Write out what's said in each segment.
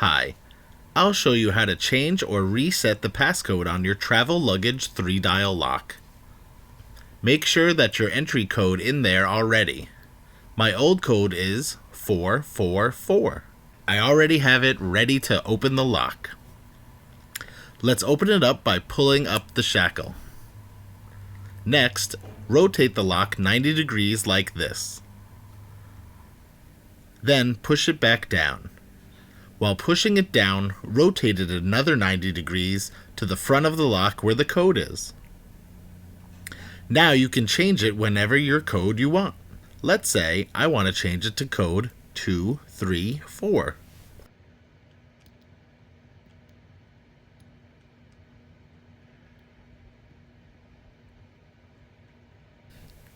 Hi, I'll show you how to change or reset the passcode on your travel luggage 3-dial lock. Make sure that your entry code in there already. My old code is 444. I already have it ready to open the lock. Let's open it up by pulling up the shackle. Next, rotate the lock 90 degrees like this. Then push it back down. While pushing it down, rotate it another 90 degrees to the front of the lock where the code is. Now you can change it whenever your code you want. Let's say I want to change it to code 234.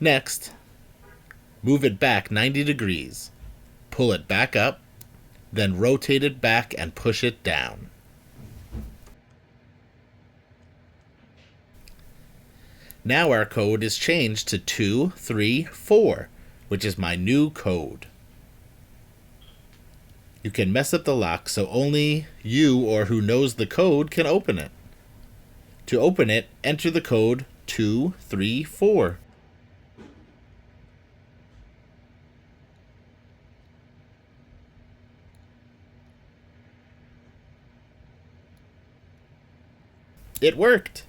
Next, move it back 90 degrees. Pull it back up, then rotate it back and push it down. Now our code is changed to 234, which is my new code. You can mess up the lock so only you or who knows the code can open it. To open it, enter the code 234. It worked!